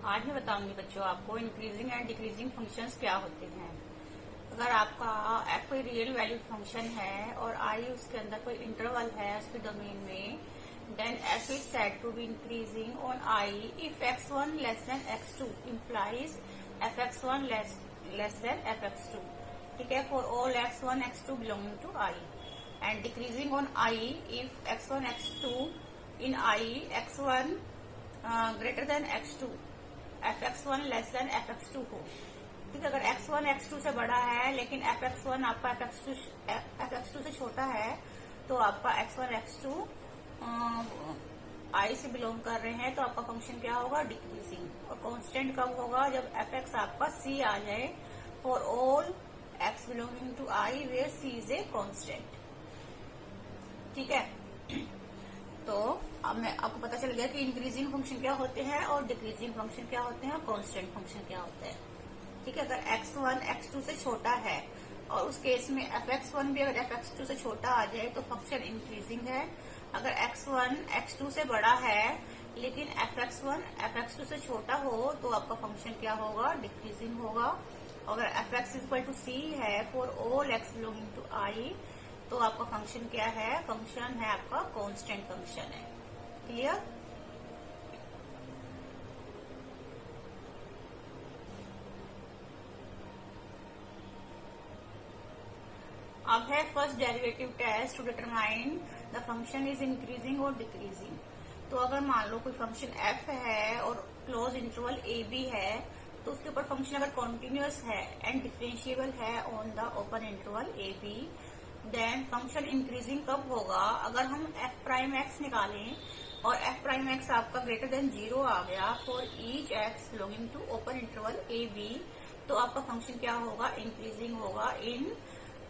आज मैं बताऊंगी बच्चों आपको इंक्रीजिंग एंड डिक्रीजिंग फंक्शंस क्या होते हैं। अगर आपका एफ कोई रियल वैल्यूड फंक्शन है और आई उसके अंदर कोई इंटरवल है उसके डोमेन में, then f is said to be increasing on I if x1 less than x2 implies fx1 less than fx2। ठीक है, for all x1 x2 belonging to I, and decreasing on I if x1 x2 in I x1 greater than x2 fx1 less than fx2 हो। ठीक है, अगर x1 x2 से बड़ा है लेकिन fx1 आपका fx2 से छोटा है तो आपका x1 x2 i से बिलोंग कर रहे हैं तो आपका फंक्शन क्या होगा, डिक्रीजिंग। और कांस्टेंट कब होगा, जब fx आपका c आ जाए, for all x belonging to i where c is a constant. ठीक है, तो अब मैं आपको पता चल गया कि इंक्रीजिंग फंक्शन क्या होते हैं और डिक्रीजिंग फंक्शन क्या होते हैं और कांस्टेंट फंक्शन क्या होते हैं। ठीक है, अगर x1 x2 से छोटा है और उस केस में fx1 भी अगर fx2 से छोटा आ जाए तो फंक्शन इंक्रीजिंग है। अगर x1 x2 से बड़ा है लेकिन fx1 fx2 से छोटा हो तो आपका फंक्शन क्या होगा, डिक्रीजिंग होगा। अगर fx इक्वल टू c है for all x belonging to i तो आपका फंक्शन क्या है, फंक्शन है आपका कांस्टेंट फंक्शन है। क्लियर? अब है first derivative test to determine the function is increasing और डिक्रीजिंग। तो अगर मान लो कोई फंक्शन f है और क्लोज इंटरवल a b है तो उसके ऊपर फंक्शन अगर कॉन्टिन्यूअस है एंड डिफरेंशिएबल है on the open interval a b, then function increasing कब होगा, अगर हम f प्राइम x निकालें और f प्राइम x आपका ग्रेटर देन 0 आ गया for each x belonging to open interval a b तो आपका फंक्शन क्या होगा, इंक्रीजिंग होगा in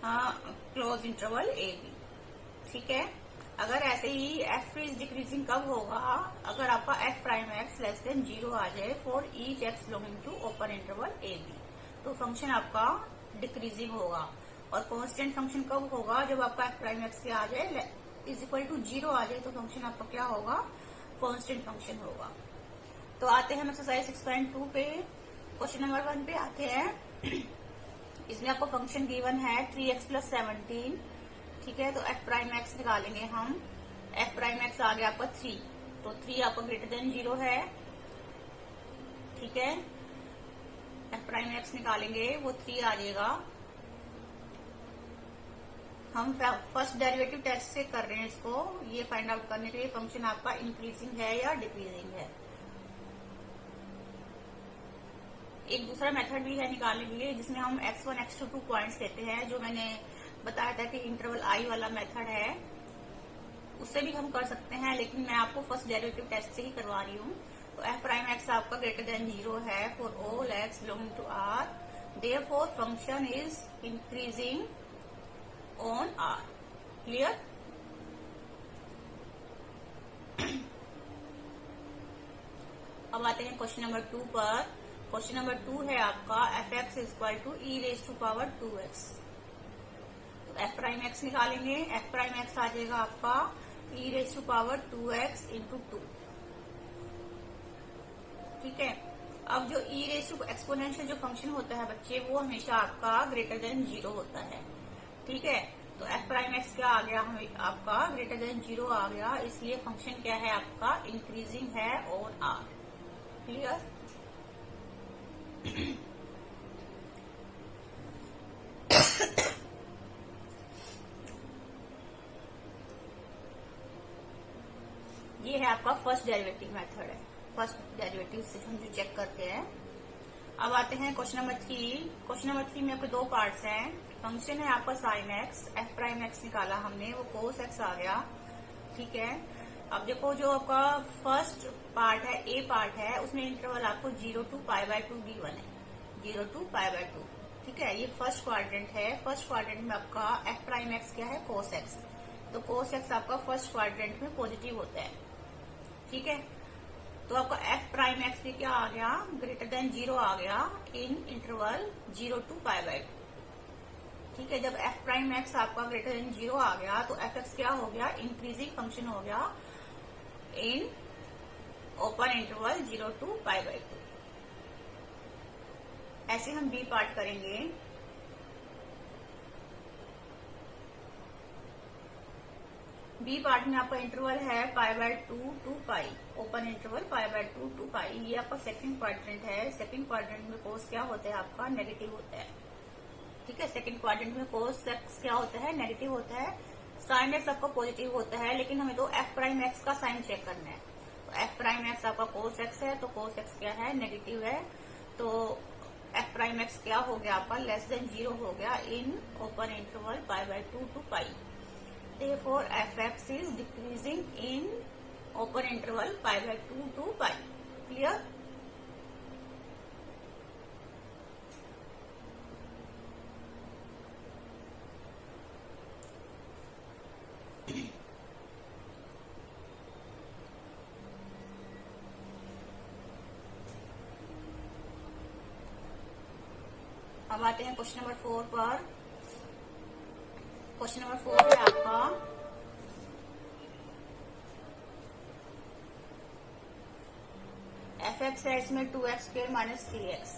close interval a b। ठीक है, अगर ऐसे ही f इज डिक्रीजिंग कब होगा, अगर आपका f prime x less than 0 आ जाए for each x belonging to open interval a b तो फंक्शन आपका डिक्रीजिंग होगा। और कांस्टेंट फंक्शन कब होगा, जब आपका f प्राइम x के आ जाए इज इक्वल टू 0 आ जाए तो फंक्शन आपका क्या होगा, कांस्टेंट फंक्शन होगा। तो आते हैं हम एक्सरसाइज 6.2 पे, क्वेश्चन नंबर 1 पे आते हैं। इसमें आपको फंक्शन गिवन है 3x प्लस 17। ठीक है, तो f प्राइम x निकालेंगे हम। f प्राइम x आ गया आपका 3, तो 3 आपका ग्रेटर देन 0 है। ठीक है, f प्राइम x निकालेंगे वो 3 आ जाएगा। हम फर्स्ट डेरिवेटिव टेस्ट से कर रहे हैं इसको, ये फाइंड आउट करने के लिए फंक्शन आपका इंक्रीजिंग है या डिक्रीजिंग है। एक दूसरा मेथड भी है निकालने के लिए जिसमें हम x1 x2 2 पॉइंट्स लेते हैं, जो मैंने बताया था कि इंटरवल i वाला मेथड है, उससे भी हम कर सकते हैं, लेकिन मैं आपको फर्स्ट डेरिवेटिव टेस्ट से ही करवा रही हूँ। तो f प्राइम x आपका ग्रेटर देन 0 है for all x belonging to r, therefore function is increasing on r। Clear? अब आते हैं क्वेश्चन नंबर 2 पर। क्वेश्चन नंबर 2 है आपका fx is equal to e raise to power 2x। तो f prime x निकालेंगे, f prime x आ जाएगा आपका e raise to power 2x into 2। ठीक है, अब जो e रेज टू एक्सपोनेंशियल जो फंक्शन होता है बच्चे, वो हमेशा आपका ग्रेटर देन 0 होता है। ठीक है, तो f प्राइम x क्या आ गया, हमें आपका ग्रेटर देन 0 आ गया, इसलिए फंक्शन क्या है आपका, इंक्रीजिंग है ऑन r। क्लियर? ये है आपका फर्स्ट डेरिवेटिव मेथड है, फर्स्ट डेरिवेटिव से हम जो चेक करते हैं। अब आते हैं क्वेश्चन नंबर 3। क्वेश्चन नंबर 3 में आपके दो पार्ट्स हैं। फंक्शन है आपका sine x, f prime x निकाला हमने, वो कोस x आ गया। ठीक है, अब देखो जो आपका फर्स्ट पार्ट है, a पार्ट है, उसमें इंटरवल आपको 0 टू π/2 गिवन है, 0 टू π/2। ठीक है, ये फर्स्ट क्वाड्रेंट है। फर्स्ट क्वाड्रेंट में आपका f प्राइम x क्या है, कोस x, तो कोस x आपका फर्स्ट क्वाड्रेंट में पॉजिटिव होता है। ठीक है, तो आपका f प्राइम x भी क्या आ गया, ग्रेटर देन 0 आ गया इन इंटरवल 0 टू π/2। ठीक है, जब f प्राइम x आपका ग्रेटर देन 0 आ गया तो fx क्या हो गया, इंक्रीजिंग फंक्शन हो गया इन ओपन इंटरवल 0 टू π/2। ऐसे हम बी पार्ट करेंगे। बी पार्ट में आपका इंटरवल है π/2 to pi, open interval π/2 to pi. ये आपका सेकंड क्वाड्रेंट है। सेकंड क्वाड्रेंट में कोस क्या होता है आपका? नेगेटिव होता है। ठीक है, सेकंड क्वाड्रेंट में कोस एक्स क्या होता है? नेगेटिव होता है। साइन एक्स आपका पॉजिटिव होता है, लेकिन हमें तो एफ प्राइम एक्स का साइन चेक करना है। तो एफ प्राइम एक्स आपका कोस एक्स है, तो कोस एक्स क्या है? नेगेटिव है। तो एफ प्राइम एक्स क्या हो गया आपका? लेस देन 0 हो गया in open interval π/2 to pi. Therefore, fx is decreasing in open interval π/2 to pi. Clear? अब आते हैं क्वेश्चन नंबर 4 पर। क्वेश्चन नंबर 4 है आपका एफ एक्स है, इसमें 2x² माइनस 3x।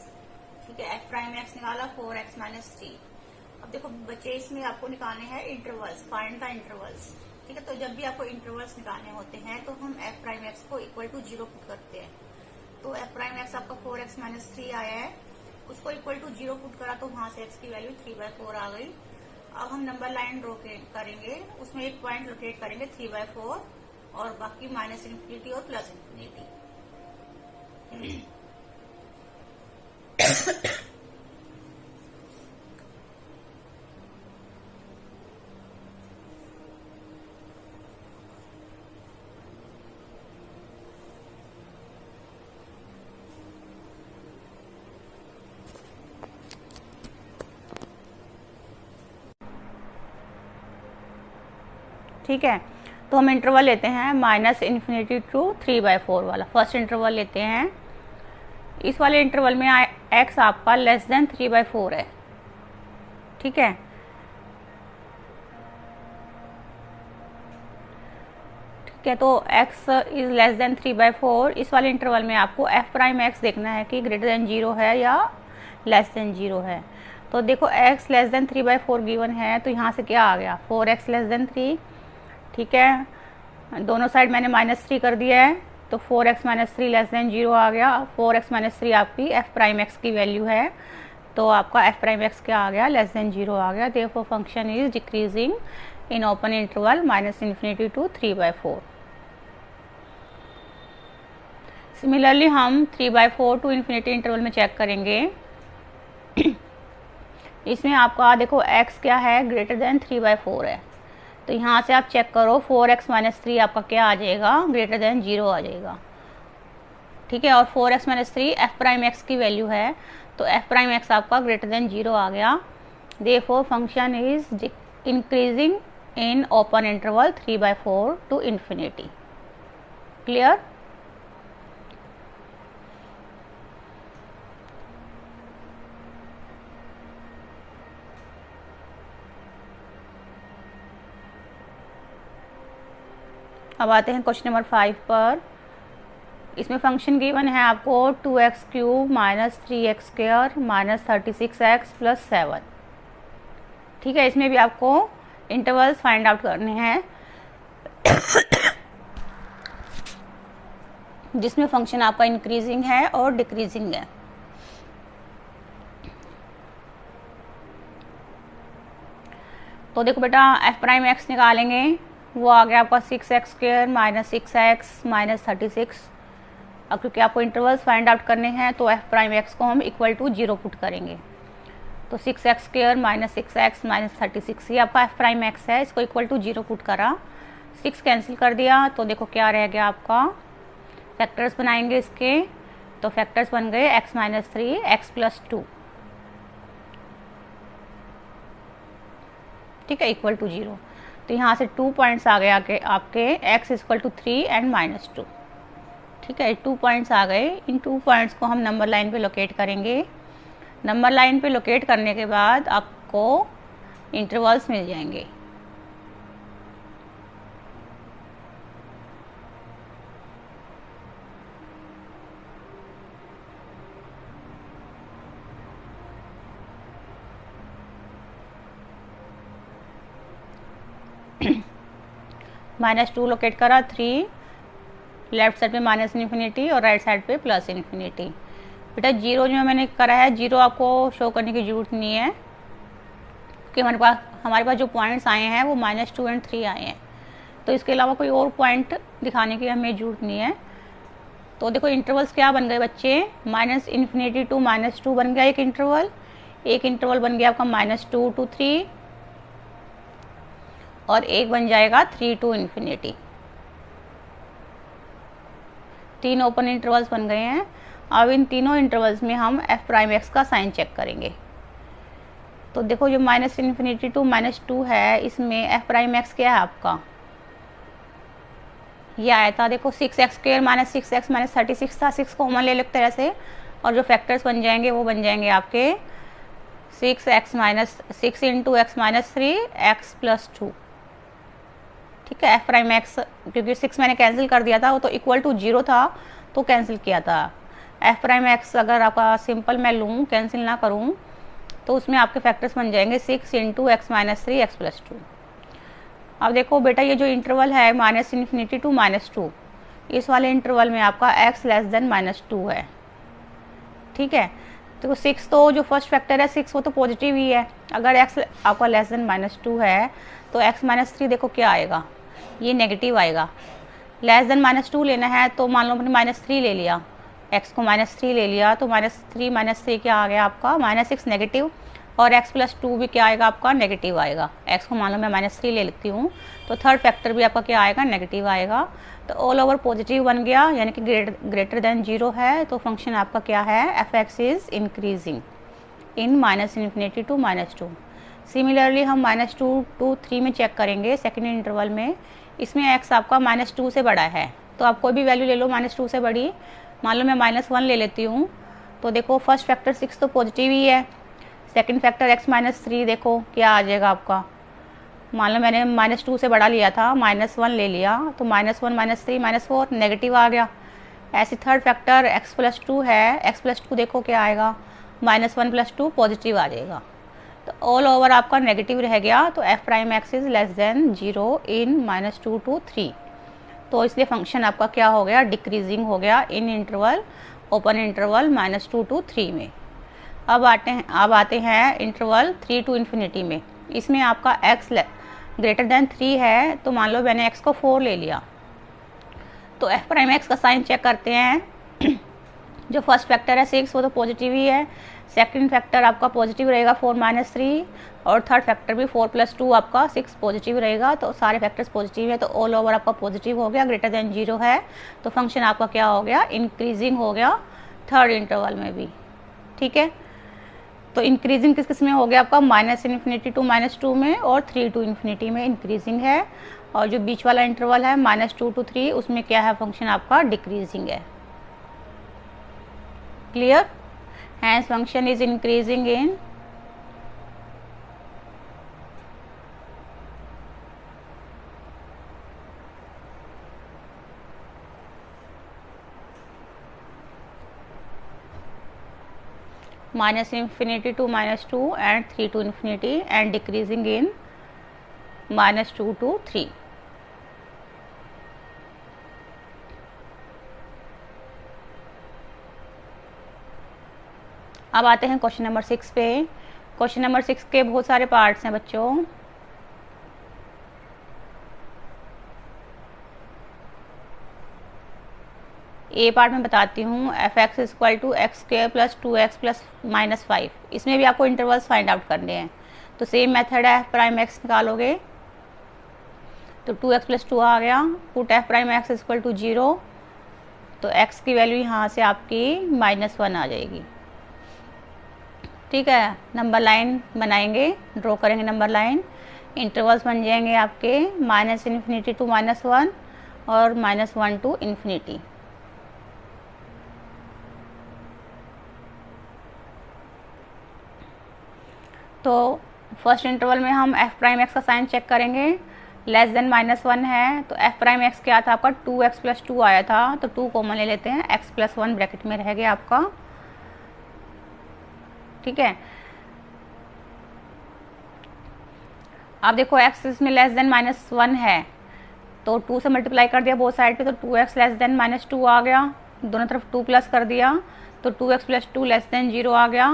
ठीक है, एफ प्राइम एक्स निकाला 4x माइनस 3। अब देखो बच्चे, इसमें आपको निकालने हैं इंटरवल्स, फाइंड द इंटरवल्स। ठीक है, तो जब भी आपको इंटरवल्स निकालने होते हैं तो हम एफ प्राइम एक्स को इक्वल टू 0 पुट करते हैं। तो एफ प्राइम एक्स आपका 4x माइनस 3 आया है, उसको इक्वल टू 0 पुट करा तो वहां से x की वैल्यू 3/4 आ गई। अब हम नंबर लाइन ड्रॉ करेंगे, उसमें एक पॉइंट लोकेट करेंगे 3/4 और बाकी माइनस इन्फिनिटी और प्लस इन्फिनिटी। ठीक है, तो हम इंटरवल लेते हैं -∞ टू 3/4 वाला। फर्स्ट इंटरवल लेते हैं। इस वाले इंटरवल में x आपका लेस देन 3/4 है। ठीक है, ठीक है, तो x इज लेस देन 3/4। इस वाले इंटरवल में आपको f प्राइम x देखना है कि ग्रेटर देन 0 है या लेस देन 0 है। तो देखो x लेस देन 3/4 गिवन है, तो यहाँ से क्या आ गया? 4x less than 3। ठीक है, दोनों साइड मैंने -3 कर दिया है, तो 4x माइनस 3 लेस देन 0 आ गया। 4x माइनस 3 आपकी f प्राइम x की वैल्यू है, तो आपका f प्राइम x क्या आ गया? लेस देन 0 आ गया। Therefore function is decreasing in open interval -∞ to 3/4। Similarly हम 3/4 टू इन्फिनिटी इंटरवल में चेक करेंगे। इसमें आपका देखो x क्या है? ग्रेटर देन 3/4 है, तो यहाँ से आप चेक करो 4x माइनस 3 आपका क्या आ जाएगा? ग्रेटर देन 0 आ जाएगा। ठीक है, और 4x minus 3 f prime x की वैल्यू है, तो f प्राइम x आपका ग्रेटर देन 0 आ गया। Therefore function is increasing in open interval 3/4 to infinity. Clear? अब आते हैं क्वेश्चन नंबर 5 पर। इसमें फंक्शन गिवन है आपको 2x³ minus 3x² minus 36x plus 7। ठीक है, इसमें भी आपको इंटरवल्स फाइंड आउट करने हैं जिसमें फंक्शन आपका इंक्रीजिंग है और डिक्रीजिंग है। तो देखो बेटा, f प्राइम x निकालेंगे, वो आ गया आपका 6x² माइनस 6x माइनस 36। अब क्योंकि आपको इंटरवल्स फाइंड आउट करने हैं तो f प्राइम x को हम इक्वल टू 0 पुट करेंगे। तो 6x² माइनस 6x माइनस 36 ये आपका f प्राइम x है, इसको इक्वल टू 0 पुट करा, 6 कैंसिल कर दिया, तो देखो क्या रह गया आपका? फैक्टर्स बनाएंगे इसके, तो फैक्टर्स बन गए x माइनस 3 x प्लस 2। ठीक है, इक्वल टू 0। तो यहाँ से 2 पॉइंट्स आ गए आपके x इक्वल टू 3 एंड -2। ठीक है, 2 पॉइंट्स आ गए। इन 2 पॉइंट्स को हम नंबर लाइन पे लोकेट करेंगे। नंबर लाइन पे लोकेट करने के बाद आपको इंटरवल्स मिल जाएंगे। -2 लोकेट करा, 3 लेफ्ट साइड पे -इन्फिनिटी और राइट साइड पे +इन्फिनिटी। बेटा 0 जो मैंने करा है, 0 आपको शो करने की ज़रूरत नहीं है क्योंकि हमारे पास जो पॉइंट्स आए हैं वो -2 और 3 आए हैं, तो इसके अलावा कोई और पॉइंट दिखाने की हमें ज़रूरत नहीं है। तो देखो इंटरवल्स क्या बन गए बच्चे, -इन्फिनिटी टू -2 बन गया एक इंटरवल बन गया आपका -2 to 3, और एक बन जाएगा 3 to इन्फिनिटी। 3 ओपन इंटरवल्स बन गए हैं। अब इन तीनों इंटरवल्स में हम f' का साइन चेक करेंगे। तो देखो जो -इन्फिनिटी टू -2 है, इसमें f' क्या है आपका, ये आया था देखो 6x² -6x -36 था। 6 कॉमन ले लो एक तरह से, और जो फैक्टर्स बन जाएंगे वो बन जाएंगे आपके 6 × x -3 x + 2। ठीक है, f', क्योंकि 6 मैंने कैंसिल कर दिया था, वो तो इक्वल टू 0 था तो कैंसिल किया था। f' अगर आपका सिंपल मैं लूँ, कैंसिल ना करूँ, तो उसमें आपके फैक्टर्स बन जाएंगे 6 × x -3 x + 2। अब देखो बेटा ये जो इंटरवल है -इन्फिनिटी टू -2, इस वाले इंटरवल में आपका x <-2 है। ठीक है, तो 6 तो जो फर्स्ट फैक्टर है 6 वो तो पॉजिटिव ही है। अगर x आपका <-2 है तो x -3 देखो क्या आएगा, ये नेगेटिव आएगा। <-2 लेना है तो मान लो मैंने -3 ले लिया, x को -3 ले लिया, तो -3 क्या आ गया आपका -6 नेगेटिव, और x + 2 भी क्या आएगा आपका नेगेटिव आएगा। x को मान लो मैं -3 ले लेती हूँ, तो थर्ड फैक्टर भी आपका क्या आएगा नेगेटिव आएगा। तो ऑल ओवर पॉजिटिव बन गया, यानी कि ग्रेटर देन 0 है, तो फंक्शन आपका क्या है, f(x) is increasing in -minus infinity to -2। Similarly हम -2 to 3 में चेक करेंगे, सेकेंड इंटरवल में। इसमें x आपका -2 से बड़ा है, तो आप कोई भी वैल्यू ले लो -2 से बड़ी। मान लो मैं -1 ले लेती हूँ, तो देखो फर्स्ट फैक्टर 6 तो पॉजिटिव ही है, सेकंड फैक्टर x -3 देखो क्या आ जाएगा आपका। मान लो मैंने -2 से बड़ा लिया था, -1 ले लिया, तो -1 -3 -4 नेगेटिव आ गया। ऐसे थर्ड फैक्टर x + 2 है, x + 2 देखो क्या आएगा, -1 + 2 पॉजिटिव आ जाएगा। तो ऑल ओवर आपका नेगेटिव रह गया, तो f' इज <-0 इन -2 to 3। तो इसलिए फंक्शन आपका क्या हो गया, डिक्रीजिंग हो गया इन इंटरवल, ओपन इंटरवल -2 to 3 में। अब आते हैं इंटरवल 3 to इन्फिनिटी में। इसमें आपका x greater 3 है, तो मान लो मैंने x को 4 ले लिया, तो f' का साइन चेक करते हैं। जो फर्स्ट फैक्टर है 6 वो तो पॉजिटिव ही है, सेकंड फैक्टर आपका पॉजिटिव रहेगा 4 -3, और थर्ड फैक्टर भी 4 + 2 आपका 6 पॉजिटिव रहेगा। तो सारे फैक्टर्स पॉजिटिव है, तो ऑल ओवर आपका पॉजिटिव हो गया, ग्रेटर देन 0 है, तो फंक्शन आपका क्या हो गया, इंक्रीजिंग हो गया थर्ड इंटरवल में भी। ठीक है, तो इंक्रीजिंग किस किस में हो गया आपका, -इन्फिनिटी टू -2 में, और 3 to इन्फिनिटी में इंक्रीजिंग है, और जो बीच वाला इंटरवल है -2 to 3 उसमें क्या है, फंक्शन आपका डिक्रीजिंग है। Clear, hence function is increasing in -minus infinity to -2 and 3 to infinity and decreasing in -2 to 3। अब आते हैं क्वेश्चन नंबर 6 पे। क्वेश्चन नंबर 6 के बहुत सारे पार्ट्स हैं बच्चों। ए पार्ट में बताती हूँ, f(x) = x² + 2x + -5। इसमें भी आपको इंटरवल्स फाइंड आउट करने हैं, तो सेम मेथड है, f'(x) निकालोगे तो 2x + 2 आ गया, पुट f'(x) = 0, तो x की वैल्यू यहाँ से आपकी -1 आ जाएगी। ठीक है, नंबर लाइन बनाएंगे, ड्रॉ करेंगे नंबर लाइन, इंटरवल्स बन जाएंगे आपके -इन्फिनिटी टू -1 और -1 to इन्फिनिटी। तो फर्स्ट इंटरवल में हम f'(x) का साइन चेक करेंगे, <-1 है, तो f'(x) क्या था आपका, 2x + 2 आया था, तो 2 कॉमन ले लेते हैं, x + 1 ब्रैकेट में रह गया आपका। ठीक है, अब देखो x इसमें लेस देन -1 है, तो 2 से मल्टीप्लाई कर दिया बोथ साइड पे, तो 2x लेस देन -2 आ गया, दोनों तरफ 2 प्लस कर दिया, तो 2x प्लस 2 लेस देन 0 आ गया,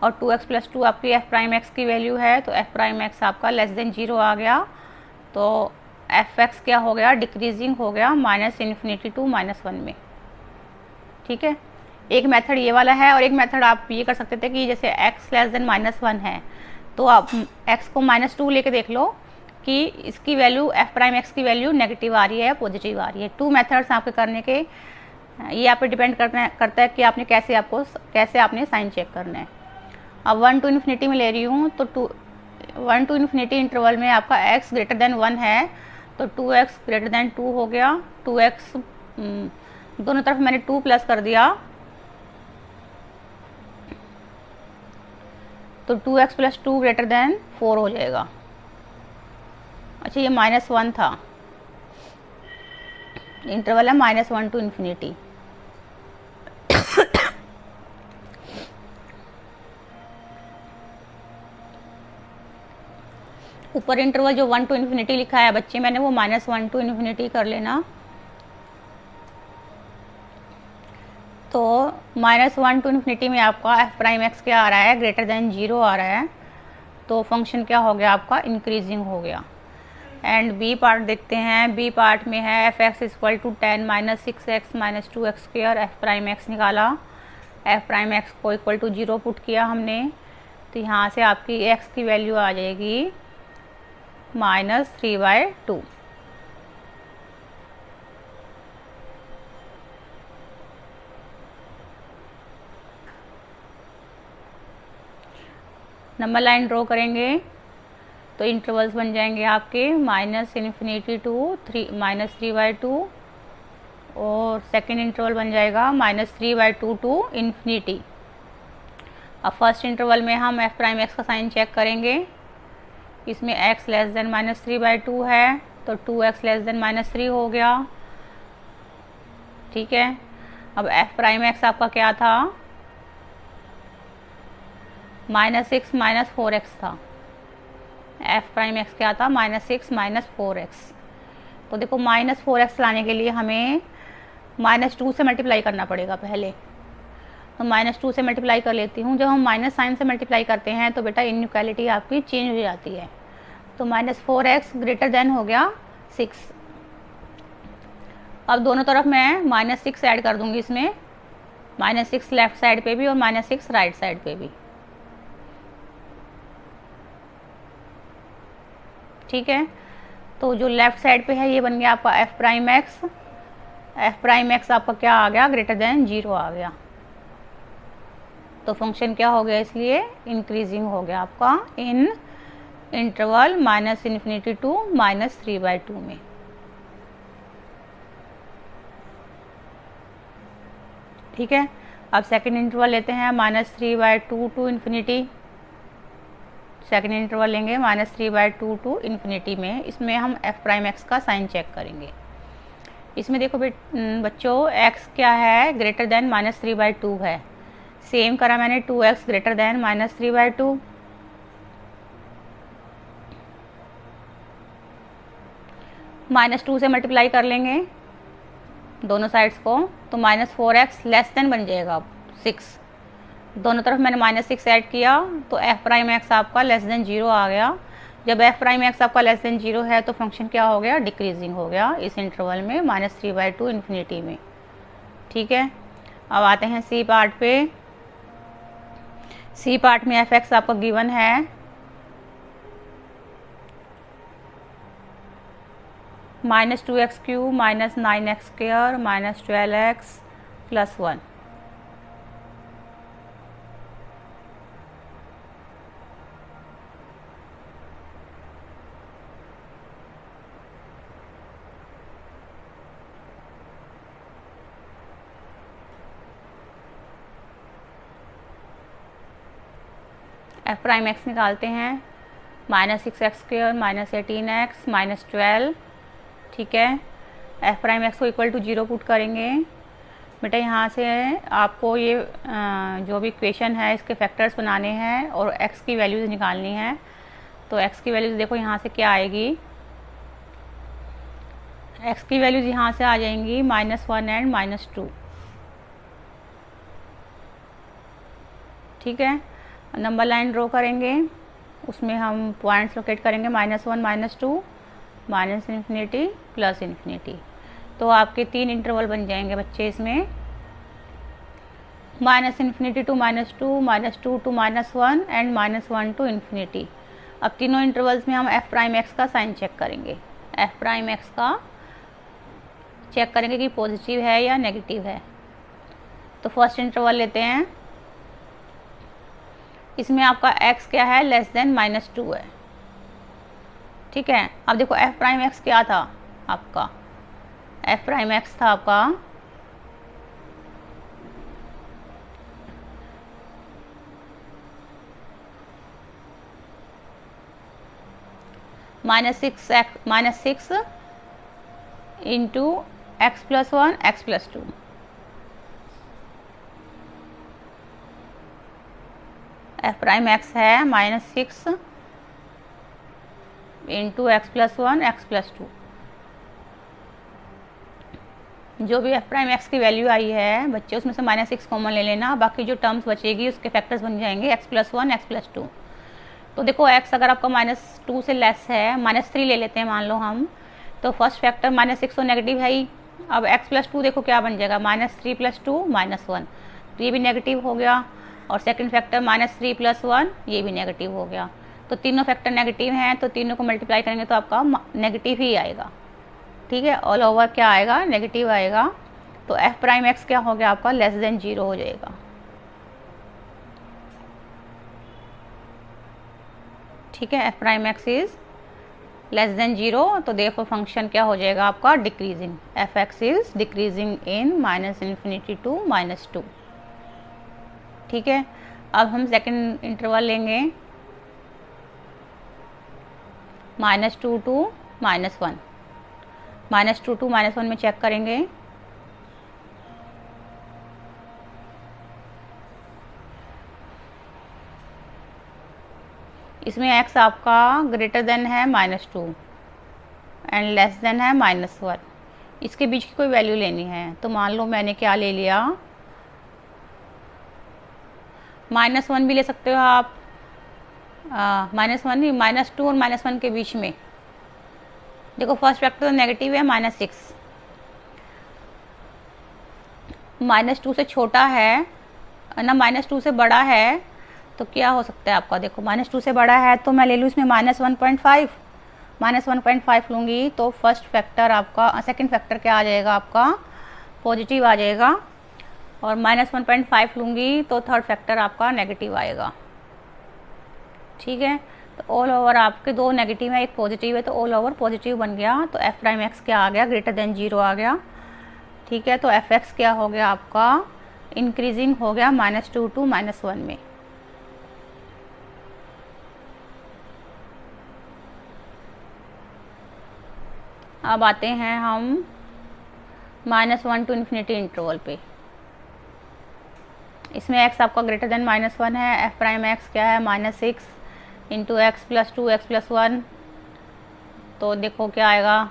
और 2x प्लस 2 आपकी f प्राइम x की वैल्यू है, तो f प्राइम x आपका लेस देन 0 आ गया, तो fx क्या हो गया, डिक्रीजिंग हो गया -∞ टू -1 में। ठीक है, एक मेथड ये वाला है, और एक मेथड आप ये कर सकते थे कि जैसे x लेस देन -1 है, तो आप x को -2 लेके देख लो कि इसकी वैल्यू f प्राइम x की वैल्यू नेगेटिव आ रही है या पॉजिटिव आ रही है। 2 मेथड्स आपके करने के, ये आप पे डिपेंड करता है कि आपने कैसे आपने साइन चेक करना है। अब 1 to ∞ में ले रही हूँ, तो 1 to ∞ इंटरवल में आपका x ग्रेटर देन 1 है, तो 2x ग्रेटर देन 2 हो गया, 2x दोनों तरफ मैंने 2 प्लस कर दिया, तो 2x प्लस 2 ग्रेटर देन 4 हो जाएगा। अच्छा, ये -1 था, इंटरवल है -1 to ∞। ऊपर इंटरवल जो 1 to ∞ लिखा है बच्चे मैंने, वो -1 to ∞ कर लेना। तो -1 to ∞ में आपका f प्राइम x क्या आ रहा है, ग्रेटर देन 0 आ रहा है, तो फंक्शन क्या हो गया आपका, इंक्रीजिंग हो गया। एंड बी पार्ट देखते हैं, बी पार्ट में है f(x) = 10 - 6x - 2x², f prime x निकाला, f प्राइम x को इक्वल टू 0 पुट किया हमने, तो यहाँ से आपकी x की वैल्यू आ जाएगी -3/2। नंबर लाइन ड्रॉ करेंगे तो इंटरवल्स बन जाएंगे आपके -∞ टू -3/2, और सेकेंड इंटरवल बन जाएगा -3/2 टू ∞। अब फर्स्ट इंटरवल में हम f प्राइम x का साइन चेक करेंगे। इसमें x लेस देन -3/2 है, तो 2x लेस देन -3 हो गया। ठीक है, अब f प्राइम x आपका क्या था, -6 - 4x था। f प्राइम x क्या था, -6 - 4x। तो देखो -4x लाने के लिए हमें -2 से मल्टीप्लाई करना पड़ेगा पहले, तो -2 से मल्टीप्लाई कर लेती हूँ। जब हम माइनस साइन से मल्टीप्लाई करते हैं तो बेटा इनइक्वालिटी आपकी चेंज हो जाती है, तो -4x ग्रेटर देन हो गया 6। अब दोनों तरफ मैं -6 ऐड कर दूंगी इसमें, -6 लेफ्ट साइड पे भी और -6 राइट साइड पे भी। ठीक है, तो जो लेफ्ट साइड पे है ये बन गया आपका f prime x। f prime x आपका क्या आ गया, ग्रेटर देन 0 आ गया, तो फंक्शन क्या हो गया, इसलिए इंक्रीजिंग हो गया आपका इन इंटरवल -∞ टू -3/2 में। ठीक है, अब सेकेंड इंटरवल लेते हैं -3/2 टू ∞। सेकेंड इंटरवल लेंगे -3/2 टू ∞ में। इसमें हम f प्राइम x का साइन चेक करेंगे। इसमें देखो बच्चों x क्या है, ग्रेटर देन -3/2 है। सेम करा मैंने, 2x ग्रेटर देन -3/2। -2 से मल्टीप्लाई कर लेंगे दोनों साइड्स को, तो -4x लेस देन बन जाएगा 6। दोनों तरफ मैंने -6 ऐड किया, तो f प्राइम x आपका लेस देन 0 आ गया। जब f प्राइम x आपका लेस देन 0 है तो फंक्शन क्या हो गया, डिक्रीजिंग हो गया इस इंटरवल में -3/2 ∞ में। ठीक है, अब आते हैं सी पार्ट पे। सी पार्ट में f(x) आपका गिवन है -2x³ - 9x² - 12x + 1। f prime x निकालते हैं, -6x² - 18x - 12। ठीक है, f प्राइम x को इक्वल टू 0 पुट करेंगे। बेटा यहाँ से आपको ये जो भी इक्वेशन है इसके फैक्टर्स बनाने हैं और x की वैल्यूज़ निकालनी है। तो x की वैल्यूज़ देखो यहाँ से क्या आएगी, x की वैल्यूज़ यहाँ से आ जाएंगी -1 एंड -2। ठीक है, नंबर लाइन ड्रॉ करेंगे, उसमें हम पॉइंट्स लोकेट करेंगे -1 -2 -∞ +∞। तो आपके 3 इंटरवल बन जाएंगे बच्चे इसमें, -∞ to -2 -2 to -1 एंड -1 to ∞। अब तीनों इंटरवल्स में हम f'(x) का साइन चेक करेंगे, f'(x) का चेक करेंगे कि पॉजिटिव है या नेगेटिव है। तो फर्स्ट इंटरवल लेते हैं, इसमें आपका x क्या है, <-2 है। ठीक है, अब देखो f'(x) क्या था आपका, f'(x) था आपका -6 इंटू x + 1 x + 2। f'(x) है -6 इंटू x + 1 x + 2। जो भी f'(x) की वैल्यू आई है बच्चे, उसमें से -6 कॉमन ले लेना, बाकी जो टर्म्स बचेगी उसके फैक्टर्स बन जाएंगे x + 1 x + 2। तो देखो x अगर आपका -2 से लेस है, -3 ले लेते हैं मान लो हम, तो फर्स्ट फैक्टर -6 तो नेगेटिव है ही। अब x + 2 देखो क्या बन जाएगा, -3 + 2 -1, तो ये भी नेगेटिव हो गया। और सेकंड फैक्टर -3 + 1, ये भी नेगेटिव हो गया। तो तीनों फैक्टर नेगेटिव हैं, तो तीनों को मल्टीप्लाई करेंगे तो आपका नेगेटिव ही आएगा। ठीक है, ऑल ओवर क्या आएगा, नेगेटिव आएगा। तो f'(x) क्या हो गया आपका, <0 हो जाएगा। ठीक है, f'(x) इज <0, तो देयरफॉर फंक्शन क्या हो जाएगा आपका, decreasing. f(x) is decreasing in -∞ to -2। ठीक है, अब हम सेकंड इंटरवल लेंगे, -2 to -1। -2 to -1 में चेक करेंगे, इसमें x आपका ग्रेटर देन है -2 एंड लेस देन है -1। इसके बीच की कोई वैल्यू लेनी है, तो मान लो मैंने क्या ले लिया, -1 भी ले सकते हो आप, -1 नहीं, -2 और -1 के बीच में। देखो फर्स्ट फैक्टर तो नेगेटिव है, -6, -2 से छोटा है ना, -2 से बड़ा है, तो क्या हो सकता है आपका, देखो -2 से बड़ा है तो मैं ले लूँ इसमें -1.5 लूँगी, तो फर्स्ट फैक्टर आपका, सेकंड फैक्टर क्या आ जाएगा आपका, पॉजिटिव आ जाएगा। और -1.5 लूँगी तो थर्ड फैक्टर आपका नेगेटिव आएगा। ठीक है, तो ऑल ओवर आपके दो नेगेटिव है, एक पॉजिटिव है, तो ऑल ओवर पॉजिटिव बन गया। तो f'(x) क्या आ गया, <0 आ गया। ठीक है, तो f(x) क्या हो गया आपका, इंक्रीजिंग हो गया -2 to -1 में। अब आते हैं हम -1 to ∞ इंटरवल पे। इसमें x आपका ग्रेटर देन -1 है, f'(x) क्या है, -6 इंटू x + 2 x + 1। तो देखो क्या आएगा,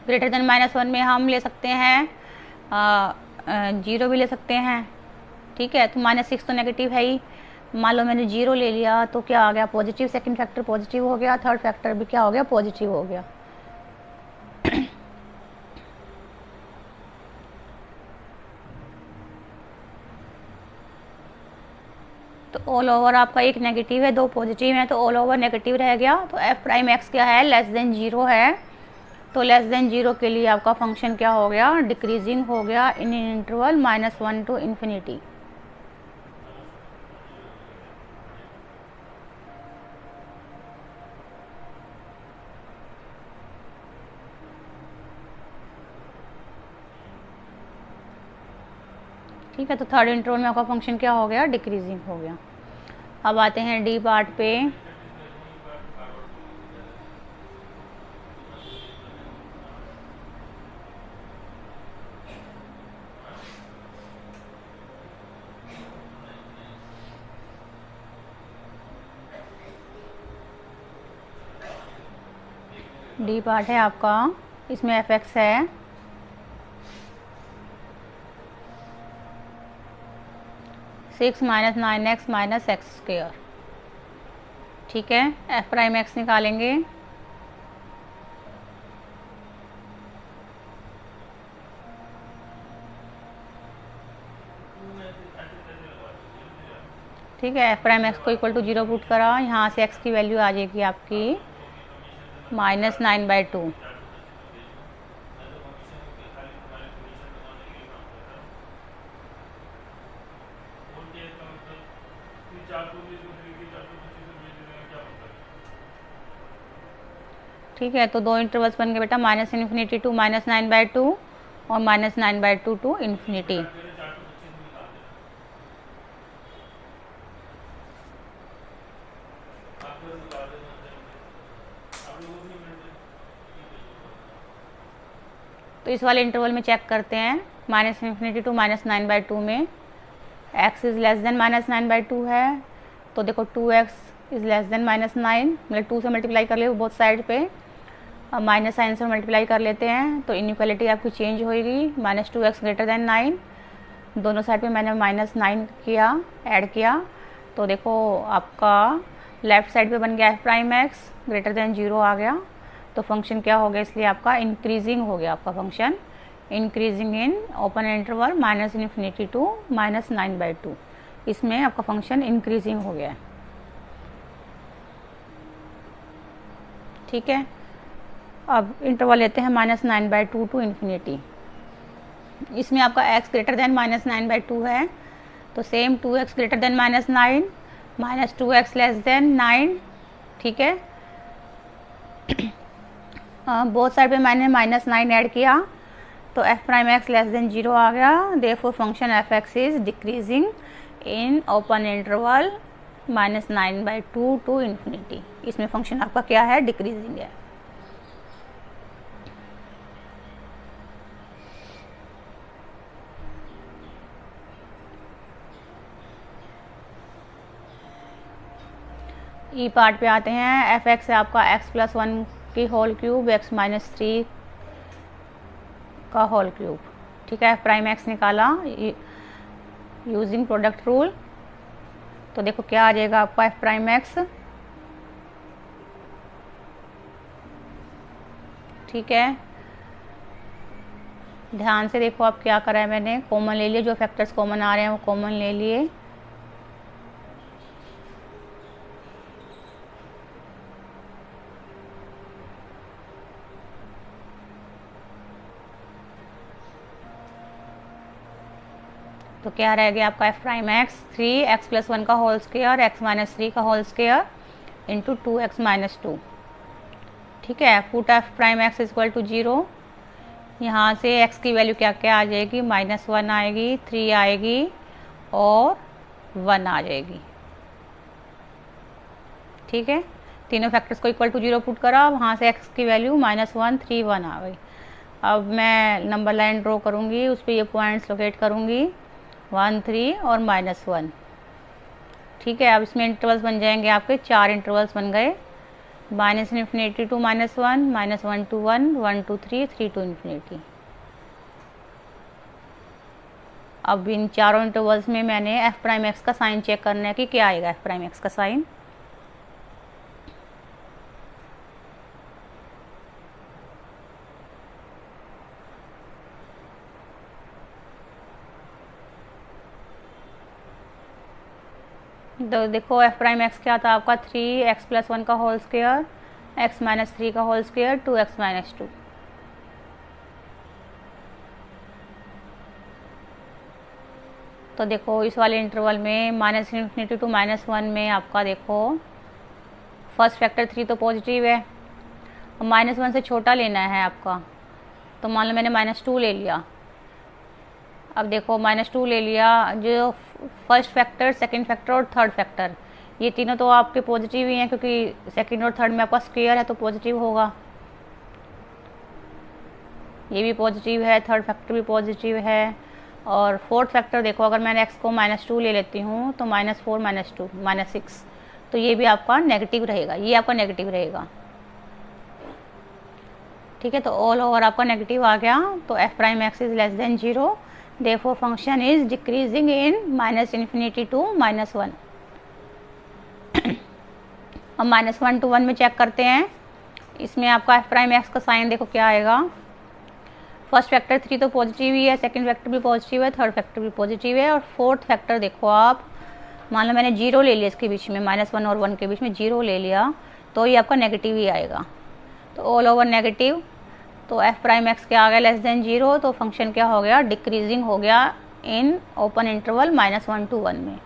ग्रेटर देन -1 में हम ले सकते हैं 0 भी ले सकते हैं। ठीक है, तो -6 तो नेगेटिव है ही, मान लो मैंने 0 ले लिया तो क्या आ गया, पॉजिटिव। सेकंड फैक्टर पॉजिटिव हो गया, थर्ड फैक्टर भी क्या हो गया, पॉजिटिव हो गया। तो ऑल ओवर आपका एक नेगेटिव है, दो पॉजिटिव है, तो ऑल ओवर नेगेटिव रह गया। तो f'(x) क्या है, <0 है। तो <0 के लिए आपका फंक्शन क्या हो गया, डिक्रीजिंग हो गया इन इंटरवल -1 to ∞। ठीक है, तो थर्ड इंटरवल में आपका फंक्शन क्या हो गया, डिक्रीजिंग हो गया। अब आते हैं डी पार्ट पे। डी पार्ट है आपका, इसमें एफ एक्स है, six minus 9x minus x square. ठीक है, एफ प्राइम एक्स निकालेंगे। ठीक है, एफ प्राइम एक्स को इक्वल टू 0 पुट करा, यहाँ से एक्स की वैल्यू आ जाएगी आपकी -9/2। ठीक है, तो दो इंटरवल्स बन गए बेटा, -∞ टू -9/2 और -9/2 टू इन्फिनिटी। तो इस वाले इंटरवल में चेक करते हैं, -∞ टू -9/2 में x इज़ लेस देन -9/2 है, तो देखो 2x इज़ लेस देन -9, मतलब 2 से मल्टीप्लाई कर ले बोथ साइड पे, अब माइनस साइन से मल्टीप्लाई कर लेते हैं, तो इनइक्वालिटी आपकी चेंज होएगी, -2x ग्रेटर देन 9, दोनों साइड पे मैंने -9 किया, ऐड किया, तो देखो आपका लेफ्ट साइड पे बन गया f prime x greater than 0 आ गया, तो फंक्शन क्या हो गया, इसलिए आपका इंक्रीजिंग हो गया, आपका function increasing in open interval -∞ to -9/2, इसमें आपका फंक्शन इंक्रीजिंग हो गया। ठीक है, अब इंटरवल लेते हैं -9/2 टू इन्फिनिटी। इसमें आपका x ग्रेटर देन -9/2 है, तो same 2x greater than -9, -2x less than 9। ठीक है, बोथ साइड पे मैंने -9 ऐड किया, तो f prime x less than 0 आ गया, therefore function f x is decreasing in open interval -9/2 to infinity. इसमें फंक्शन आपका क्या है, डिक्रीजिंग है। ई पार्ट पे आते हैं, एफ एक्स है आपका x+1 की होल क्यूब, x-3 का होल क्यूब। ठीक है, प्राइम एक्स निकाला यूजिंग प्रोडक्ट रूल, तो देखो क्या आ जाएगा आपका एफ प्राइम एक्स। ठीक है, ध्यान से देखो आप क्या करा है, मैंने कॉमन ले लिए, जो फैक्टर्स कॉमन आ रहे हैं वो कॉमन ले लिए। तो क्या रह गया आपका एफ प्राइम एक्स 3x+1 का होल स्क्वायर, x-3 का होल स्क्वायर इंटू 2x-2। ठीक है, put f prime x equal to 0, यहाँ से x की वैल्यू क्या क्या आ जाएगी, -1 आएगी, 3 आएगी और 1 आ जाएगी। ठीक है, तीनों फैक्टर्स को इक्वल टू 0 पुट करा, वहाँ से x की वैल्यू -1, 3, 1 आ गई। अब मैं नंबर लाइन ड्रॉ करूँगी, उस पर ये पॉइंट्स लोकेट करूँगी, 1, 3 और -1। ठीक है, अब इसमें इंटरवल्स बन जाएंगे आपके, 4 इंटरवल्स बन गए, -∞ to -1, -1 to 1, 1 to 3, 3 to infinity. अब इन चारों इंटरवल्स में मैंने एफ प्राइम एक्स का साइन चेक करना है कि क्या आएगा एफ प्राइम एक्स का साइन। तो देखो एफ प्राइम एक्स क्या था आपका, 3x+1 का होल स्क्वायर, x-3 का होल स्क्वायर, 2x-2। तो देखो इस वाले इंटरवल में -∞ टू -1 में आपका देखो फर्स्ट फैक्टर 3 तो पॉजिटिव है, और -1 से छोटा लेना है आपका, तो मान लो मैंने -2 ले लिया। अब देखो -2 ले लिया, जो फर्स्ट फैक्टर, सेकंड फैक्टर और थर्ड फैक्टर, ये तीनों तो आपके पॉजिटिव ही हैं, क्योंकि सेकंड और थर्ड में आपका स्क्वायर है तो पॉजिटिव होगा। ये भी पॉजिटिव है, थर्ड फैक्टर भी पॉजिटिव है, और फोर्थ फैक्टर देखो अगर मैंने x को -2 ले लेती हूँ तो -4, -2, -6, तो ये भी आपका नेगेटिव रहेगा, ये आपका नेगेटिव रहेगा। ठीक है, तो ऑल ओवर आपका नेगेटिव आ गया, तो f prime x is less than 0, therefore function is decreasing in -∞ to -1। अब -1 to 1 में चेक करते हैं, इसमें आपका एफ प्राइम एक्स का साइन देखो क्या आएगा। फर्स्ट फैक्टर 3 तो पॉजिटिव ही है, सेकंड फैक्टर भी पॉजिटिव है, थर्ड फैक्टर भी पॉजिटिव है, और फोर्थ फैक्टर देखो आप, मान लो मैंने 0 ले लिया इसके बीच में, -1 और 1 के बीच में 0 ले लिया, तो ये आपका नेगेटिव ही आएगा। तो ऑल ओवर नेगेटिव, तो एफ प्राइम एक्स क्या आ गया, लेस देन 0, तो फंक्शन क्या हो गया, डिक्रीजिंग हो गया इन ओपन इंटरवल -1 to 1 में।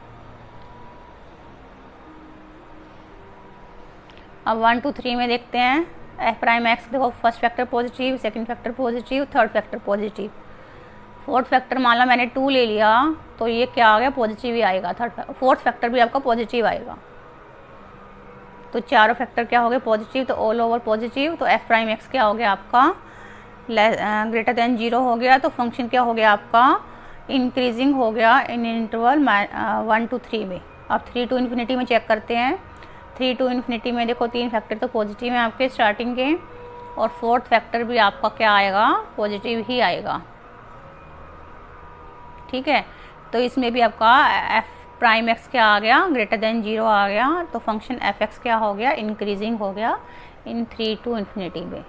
अब 1 to 3 में देखते हैं, एफ प्राइम एक्स देखो first factor positive, second factor positive, third factor positive, fourth factor मान लो मैंने 2 ले लिया, तो ये क्या आ गया, पॉजिटिव ही आएगा। फोर्थ फैक्टर भी आपका पॉजिटिव आएगा, तो चारों फैक्टर क्या हो गए, पॉजिटिव, तो ऑल ओवर पॉजिटिव, तो एफ प्राइम एक्स क्या हो गया आपका, ग्रेटर देन 0 हो गया, तो फंक्शन क्या हो गया आपका, इंक्रीजिंग हो गया इन इंटरवल 1 to 3 में। अब 3 to इन्फिनिटी में चेक करते हैं, 3 to इन्फिनिटी में देखो 3 फैक्टर तो पॉजिटिव हैं आपके स्टार्टिंग के, और फोर्थ फैक्टर भी आपका क्या आएगा, पॉजिटिव ही आएगा। ठीक है, तो इसमें भी आपका एफ प्राइम एक्स क्या आ गया, ग्रेटर देन 0 आ गया, तो फंक्शन एफ एक्स क्या हो गया, इंक्रीजिंग हो गया इन 3 to इन्फिनिटी में।